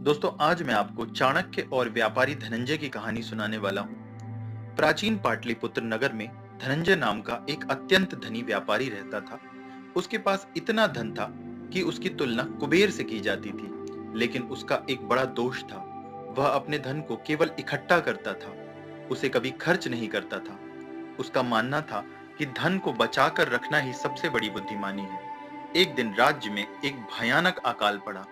दोस्तों, आज मैं आपको चाणक्य और व्यापारी धनंजय की कहानी सुनाने वाला हूँ। प्राचीन पाटलिपुत्र नगर में धनंजय नाम का एक अत्यंत धनी व्यापारी रहता था। उसके पास इतना धन था कि उसकी तुलना कुबेर से की जाती थी। लेकिन उसका एक बड़ा दोष था। वह अपने धन को केवल इकट्ठा करता था, उसे कभी खर्च नहीं करता था। उसका मानना था कि धन को बचाकर रखना ही सबसे बड़ी बुद्धिमानी है। एक दिन राज्य में एक भयानक अकाल पड़ा।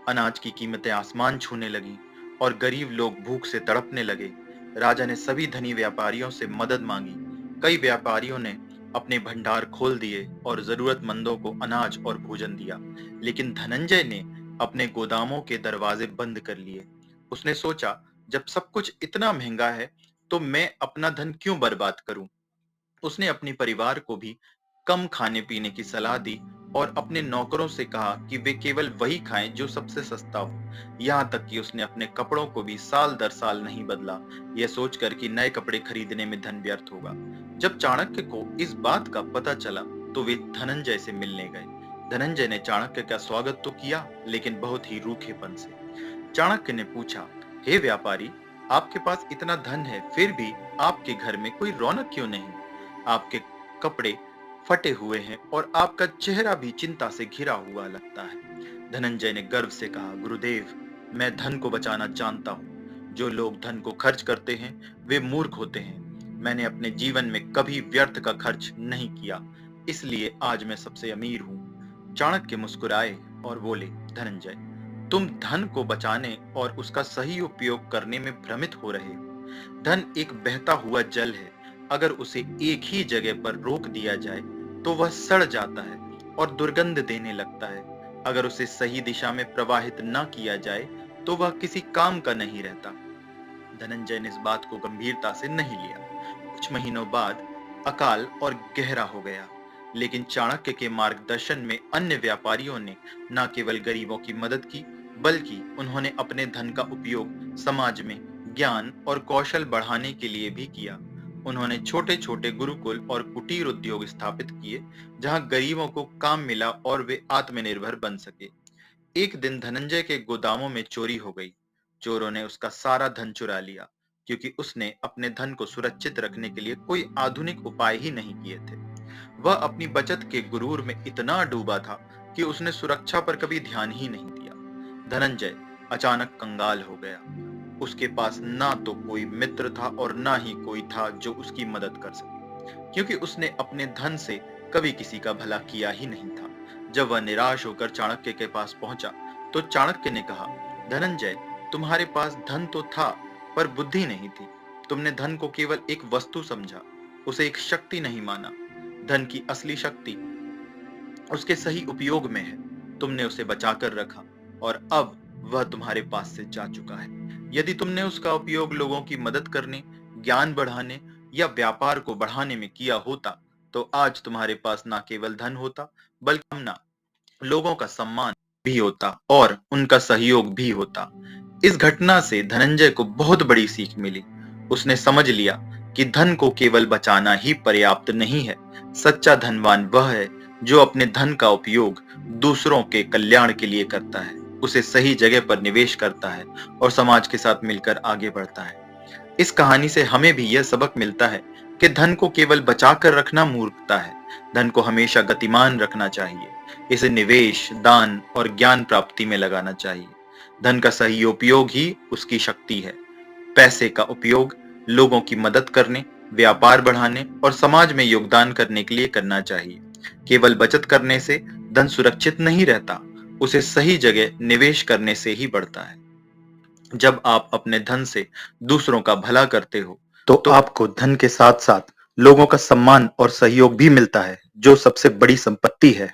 अनाज की कीमतें आसमान छूने लगीं और गरीब लोग भूख से तड़पने लगे। राजा ने सभी धनी व्यापारियों से मदद मांगी। कई व्यापारियों ने अपने भंडार खोल दिए और जरूरतमंदों को अनाज और भोजन दिया। लेकिन धनंजय ने अपने गोदामों के दरवाजे बंद कर लिए। उसने सोचा, जब सब कुछ इतना महंगा है तो मैं अपना धन क्यों बर्बाद करूं। उसने अपने परिवार को भी कम खाने पीने की सलाह दी और अपने नौकरों से कहा कि वे केवल वही खाएं जो सबसे सस्ता हो। यहाँ तक कि उसने अपने कपड़ों को भी साल दर साल नहीं बदला, यह सोचकर कि नए कपड़े खरीदने में धन व्यर्थ होगा। जब चाणक्य को इस बात का पता चला तो वे धनंजय से मिलने गए। धनंजय ने चाणक्य का स्वागत तो किया, लेकिन बहुत ही रूखेपन से। चाणक्य ने पूछा, हे व्यापारी, आपके पास इतना धन है, फिर भी आपके घर में कोई रौनक क्यों नहीं? आपके कपड़े फटे हुए हैं और आपका चेहरा भी चिंता से घिरा हुआ लगता है। धनंजय ने गर्व से कहा, गुरुदेव, मैं धन को बचाना जानता हूँ। जो लोग धन को खर्च करते हैं वे मूर्ख होते हैं। मैंने अपने जीवन में कभी व्यर्थ का खर्च नहीं किया, इसलिए आज मैं सबसे अमीर हूँ। चाणक्य मुस्कुराए और बोले, धनंजय, तुम धन को बचाने और उसका सही उपयोग करने में भ्रमित हो रहे हो। धन एक बहता हुआ जल है। अगर उसे एक ही जगह पर रोक दिया जाए तो वह सड़ जाता है और दुर्गंध देने लगता है। अगर उसे सही दिशा में प्रवाहित न किया जाए तो वह किसी काम का नहीं रहता। धनंजय ने इस बात को गंभीरता से नहीं लिया। कुछ महीनों बाद अकाल और गहरा हो गया, लेकिन चाणक्य के मार्गदर्शन में अन्य व्यापारियों ने न केवल गरीबों की मदद की, बल्कि उन्होंने अपने धन का उपयोग समाज में ज्ञान और कौशल बढ़ाने के लिए भी किया। उन्होंने छोटे छोटे गुरुकुल और कुटीर उद्योग स्थापित किए, जहां गरीबों को काम मिला और वे आत्मनिर्भर बन सके। एक दिन धनंजय के गोदामों में चोरी हो गई। चोरों ने उसका सारा धन चुरा लिया, क्योंकि उसने अपने धन को सुरक्षित रखने के लिए कोई आधुनिक उपाय ही नहीं किए थे। वह अपनी बचत के गुरूर में इतना डूबा था कि उसने सुरक्षा पर कभी ध्यान ही नहीं दिया। धनंजय अचानक कंगाल हो गया। उसके पास ना तो कोई मित्र था और ना ही कोई था जो उसकी मदद कर सके, क्योंकि उसने अपने धन से कभी किसी का भला किया ही नहीं था। जब वह निराश होकर चाणक्य के पास पहुंचा तो चाणक्य ने कहा, धनंजय, तुम्हारे पास धन तो था पर बुद्धि नहीं थी। तुमने धन को केवल एक वस्तु समझा, उसे एक शक्ति नहीं माना। धन की असली शक्ति उसके सही उपयोग में है। तुमने उसे बचाकर रखा और अब वह तुम्हारे पास से जा चुका है। यदि तुमने उसका उपयोग लोगों की मदद करने, ज्ञान बढ़ाने या व्यापार को बढ़ाने में किया होता तो आज तुम्हारे पास ना केवल धन होता, बल्कि ना लोगों का सम्मान भी होता और उनका सहयोग भी होता। इस घटना से धनंजय को बहुत बड़ी सीख मिली। उसने समझ लिया कि धन को केवल बचाना ही पर्याप्त नहीं है। सच्चा धनवान वह है जो अपने धन का उपयोग दूसरों के कल्याण के लिए करता है, उसे सही जगह पर निवेश करता है और समाज के साथ मिलकर आगे बढ़ता है। इस कहानी से हमें भी यह सबक मिलता है कि धन को केवल बचाकर रखना मूर्खता है। धन को हमेशा गतिमान रखना चाहिए। इसे निवेश, दान और ज्ञान प्राप्ति में लगाना चाहिए। धन का सही उपयोग ही उसकी शक्ति है। पैसे का उपयोग लोगों की मदद करने, व्यापार बढ़ाने और समाज में योगदान करने के लिए करना चाहिए। केवल बचत करने से धन सुरक्षित नहीं रहता, उसे सही जगह निवेश करने से ही बढ़ता है। जब आप अपने धन से दूसरों का भला करते हो तो आपको धन के साथ साथ लोगों का सम्मान और सहयोग भी मिलता है, जो सबसे बड़ी संपत्ति है।